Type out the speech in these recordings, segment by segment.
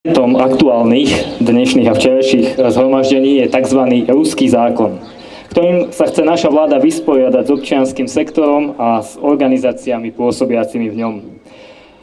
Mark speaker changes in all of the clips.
Speaker 1: Aktuálnych dnešných a včerajších zhromaždení je tzv. Ruský zákon, ktorým sa chce naša vláda vysporiadať s občianskym sektorom a s organizáciami pôsobiacimi v ňom.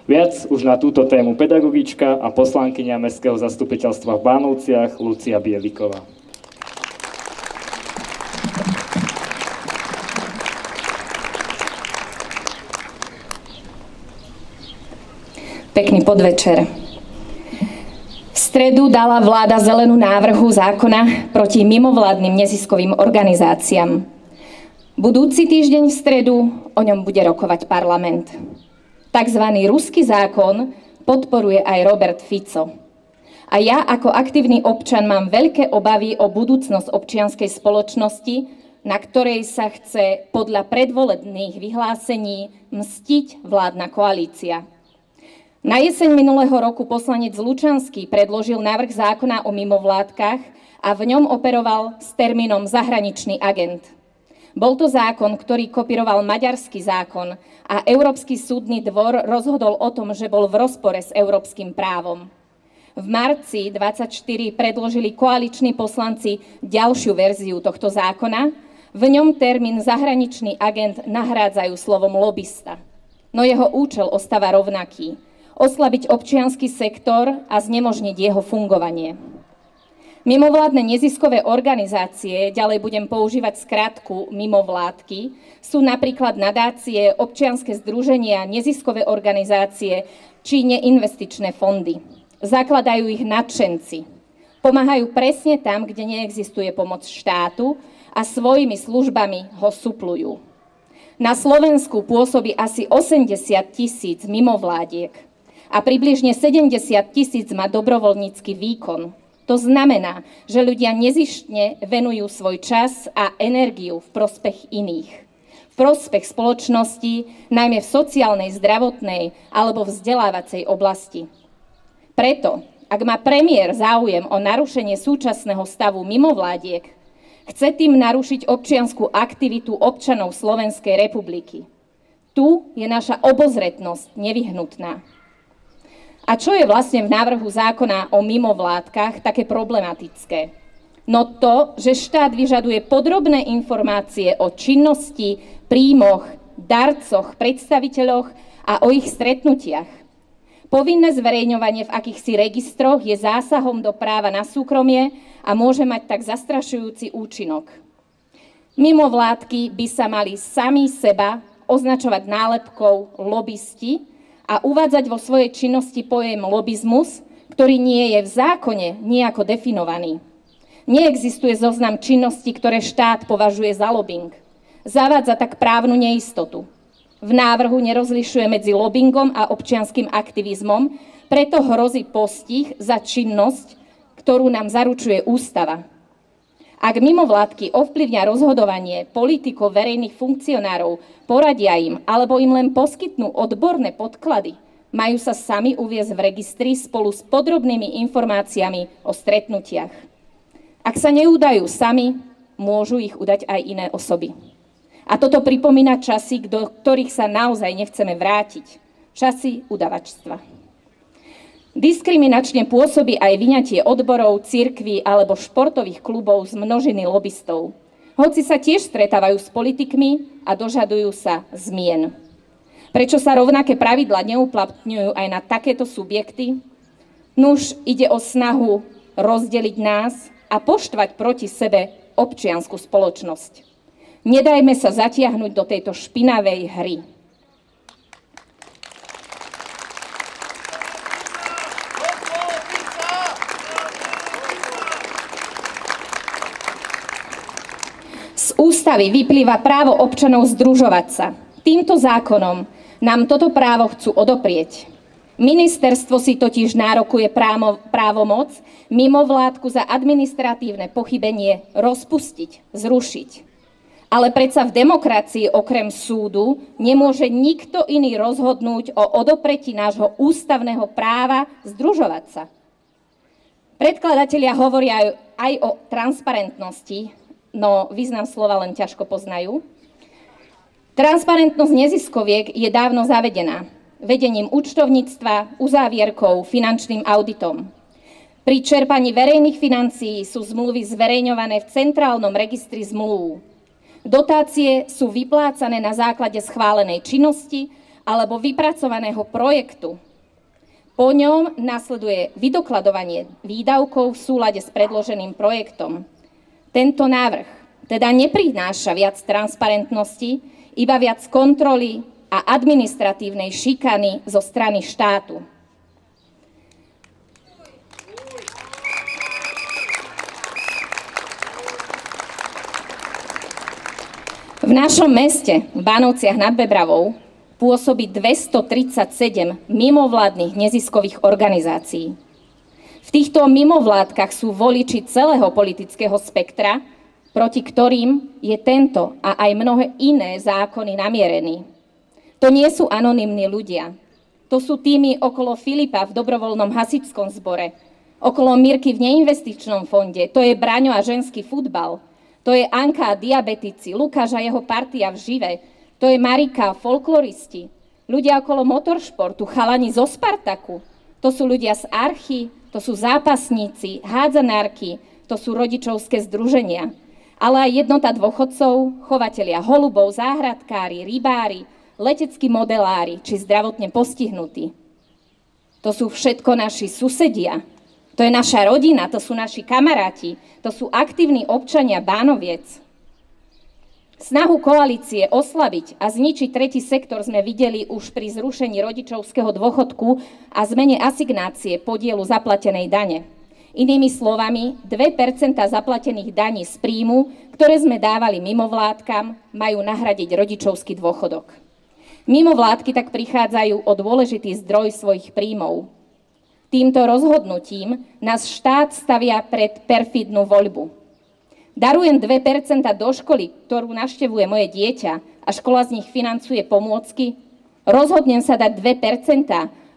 Speaker 1: Viac už na túto tému pedagogička a poslankyňa Mestského zastupiteľstva v Bánovciach Lucia Bieliková.
Speaker 2: Pekný podvečer. V stredu dala vláda zelenú návrhu zákona proti mimovládnym neziskovým organizáciám. Budúci týždeň v stredu o ňom bude rokovať parlament. Takzvaný ruský zákon podporuje aj Robert Fico. A ja ako aktívny občan mám veľké obavy o budúcnosť občianskej spoločnosti, na ktorej sa chce podľa predvolebných vyhlásení mstiť vládna koalícia. Na jeseň minulého roku poslanec Lučanský predložil návrh zákona o mimovládkach a v ňom operoval s termínom zahraničný agent. Bol to zákon, ktorý kopíroval maďarský zákon a Európsky súdny dvor rozhodol o tom, že bol v rozpore s európskym právom. V marci 2024 predložili koaliční poslanci ďalšiu verziu tohto zákona. V ňom termín zahraničný agent nahrádzajú slovom lobista. No jeho účel ostáva rovnaký. Oslabiť občiansky sektor a znemožniť jeho fungovanie. Mimovládne neziskové organizácie, ďalej budem používať skratku mimovládky, sú napríklad nadácie, občianske združenia, neziskové organizácie či neinvestičné fondy. Zakladajú ich nadšenci. Pomáhajú presne tam, kde neexistuje pomoc štátu a svojimi službami ho suplujú. Na Slovensku pôsobí asi 80 000 mimovládiek. A približne 70 000 má dobrovoľnícky výkon. To znamená, že ľudia nezištne venujú svoj čas a energiu v prospech iných. V prospech spoločnosti, najmä v sociálnej, zdravotnej alebo vzdelávacej oblasti. Preto, ak má premiér záujem o narušenie súčasného stavu mimovládiek, chce tým narušiť občiansku aktivitu občanov Slovenskej republiky. Tu je naša obozretnosť nevyhnutná. A čo je vlastne v návrhu zákona o mimovládkach také problematické? No to, že štát vyžaduje podrobné informácie o činnosti, príjmoch, darcoch, predstaviteľoch a o ich stretnutiach. Povinné zverejňovanie v akýchsi registroch je zásahom do práva na súkromie a môže mať tak zastrašujúci účinok. Mimovládky by sa mali sami seba označovať nálepkou lobisti, a uvádzať vo svojej činnosti pojem lobizmus, ktorý nie je v zákone nejako definovaný. Neexistuje zoznam činností, ktoré štát považuje za lobbying. Zavádza tak právnu neistotu. V návrhu nerozlišuje medzi lobbyingom a občianskym aktivizmom, preto hrozí postih za činnosť, ktorú nám zaručuje ústava. Ak mimovládky ovplyvňa rozhodovanie politikov, verejných funkcionárov, poradia im alebo im len poskytnú odborné podklady, majú sa sami uviesť v registri spolu s podrobnými informáciami o stretnutiach. Ak sa neúdajú sami, môžu ich udať aj iné osoby. A toto pripomína časy, do ktorých sa naozaj nechceme vrátiť. Časy udavačstva. Diskriminačne pôsobí aj vyňatie odborov, cirkví alebo športových klubov z množiny lobistov. Hoci sa tiež stretávajú s politikmi a dožadujú sa zmien. Prečo sa rovnaké pravidlá neuplatňujú aj na takéto subjekty? Nuž ide o snahu rozdeliť nás a poštvať proti sebe občiansku spoločnosť. Nedajme sa zatiahnuť do tejto špinavej hry. Z ústavy vyplýva právo občanov združovať sa. Týmto zákonom nám toto právo chcú odoprieť. Ministerstvo si totiž nárokuje právomoc mimovládku za administratívne pochybenie rozpustiť, zrušiť. Ale predsa v demokracii okrem súdu nemôže nikto iný rozhodnúť o odopretí nášho ústavného práva združovať sa. Predkladatelia hovoria aj o transparentnosti, no význam slova len ťažko poznajú. Transparentnosť neziskoviek je dávno zavedená. Vedením účtovníctva, uzávierkou, finančným auditom. Pri čerpaní verejných financií sú zmluvy zverejňované v centrálnom registri zmluv. Dotácie sú vyplácané na základe schválenej činnosti alebo vypracovaného projektu. Po ňom nasleduje vydokladovanie výdavkov v súlade s predloženým projektom. Tento návrh teda neprináša viac transparentnosti, iba viac kontroly a administratívnej šikany zo strany štátu. V našom meste, v Bánovciach nad Bebravou, pôsobí 237 mimovládnych neziskových organizácií. V týchto mimovládkach sú voliči celého politického spektra, proti ktorým je tento a aj mnohé iné zákony namierení. To nie sú anonymní ľudia. To sú týmy okolo Filipa v dobrovoľnom hasičskom zbore, okolo Mirky v neinvestičnom fonde, to je Braňo a ženský futbal, to je Anka a diabetici, Lukáš a jeho partia v Žive, to je Marika, folkloristi, ľudia okolo motoršportu, chalani zo Spartaku, to sú ľudia z Archy, to sú zápasníci, hádzanárky, to sú rodičovské združenia, ale aj jednota dôchodcov, chovatelia holubov, záhradkári, rybári, leteckí modelári či zdravotne postihnutí. To sú všetko naši susedia. To je naša rodina, to sú naši kamaráti, to sú aktívni občania Bánoviec. Snahu koalície oslabiť a zničiť tretí sektor sme videli už pri zrušení rodičovského dôchodku a zmene asignácie podielu zaplatenej dane. Inými slovami, 2% zaplatených daní z príjmu, ktoré sme dávali mimovládkam, majú nahradiť rodičovský dôchodok. Mimovládky tak prichádzajú o dôležitý zdroj svojich príjmov. Týmto rozhodnutím nás štát stavia pred perfidnú voľbu. Darujem 2% do školy, ktorú navštevuje moje dieťa a škola z nich financuje pomôcky. Rozhodnem sa dať 2%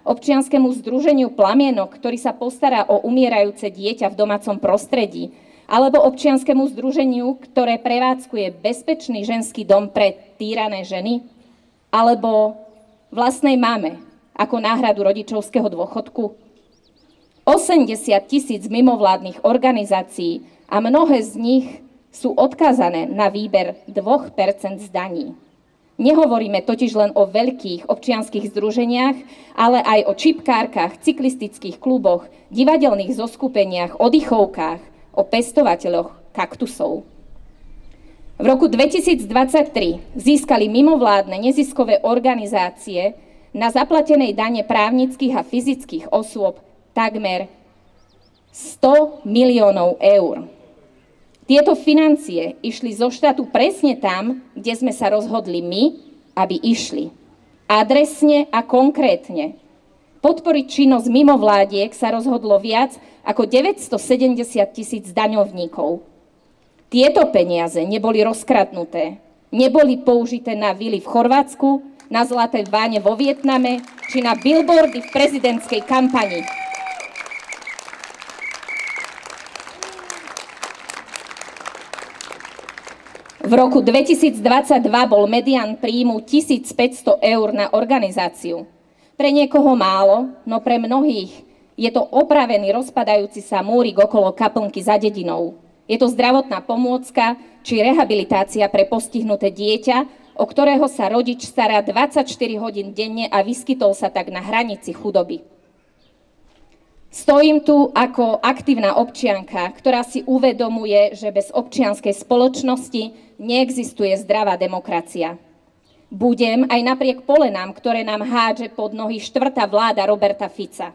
Speaker 2: občianskému združeniu Plamienok, ktorý sa postará o umierajúce dieťa v domácom prostredí, alebo občianskému združeniu, ktoré prevádzkuje bezpečný ženský dom pre týrané ženy, alebo vlastnej mame ako náhradu rodičovského dôchodku. 80 000 mimovládnych organizácií a mnohé z nich sú odkázané na výber 2% z daní. Nehovoríme totiž len o veľkých občianskych združeniach, ale aj o čipkárkach, cyklistických kluboch, divadelných zoskupeniach, oddychovkách, o pestovateľoch kaktusov. V roku 2023 získali mimovládne neziskové organizácie na zaplatenej dane právnických a fyzických osôb takmer 100 miliónov eur. Tieto financie išli zo štátu presne tam, kde sme sa rozhodli my, aby išli. Adresne a konkrétne. Podporiť činnosť mimovládiek sa rozhodlo viac ako 970 000 daňovníkov. Tieto peniaze neboli rozkradnuté, neboli použité na vily v Chorvátsku, na zlaté báne vo Vietname či na billboardy v prezidentskej kampani. V roku 2022 bol medián príjmu 1500 eur na organizáciu. Pre niekoho málo, no pre mnohých je to opravený rozpadajúci sa múrik okolo kaplnky za dedinou. Je to zdravotná pomôcka či rehabilitácia pre postihnuté dieťa, o ktorého sa rodič stará 24 hodín denne a vyskytol sa tak na hranici chudoby. Stojím tu ako aktívna občianka, ktorá si uvedomuje, že bez občianskej spoločnosti neexistuje zdravá demokracia. Budem aj napriek polenám, ktoré nám hádže pod nohy štvrtá vláda Roberta Fica.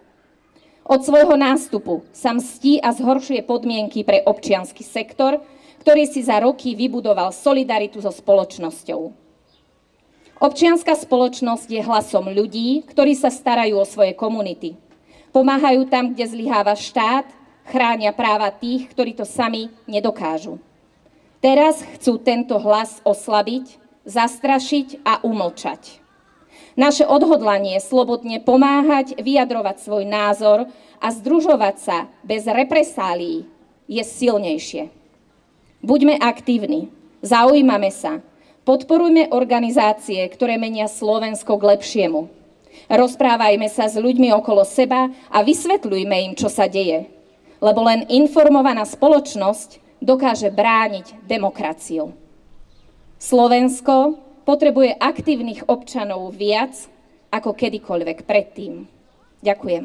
Speaker 2: Od svojho nástupu sa mstí a zhoršuje podmienky pre občiansky sektor, ktorý si za roky vybudoval solidaritu so spoločnosťou. Občianska spoločnosť je hlasom ľudí, ktorí sa starajú o svoje komunity. Pomáhajú tam, kde zlyháva štát, chránia práva tých, ktorí to sami nedokážu. Teraz chcú tento hlas oslabiť, zastrašiť a umlčať. Naše odhodlanie slobodne pomáhať, vyjadrovať svoj názor a združovať sa bez represálií je silnejšie. Buďme aktívni, zaujímame sa, podporujme organizácie, ktoré menia Slovensko k lepšiemu. Rozprávajme sa s ľuďmi okolo seba a vysvetľujme im, čo sa deje. lebo len informovaná spoločnosť dokáže brániť demokraciu. Slovensko potrebuje aktívnych občanov viac ako kedykoľvek predtým. Ďakujem.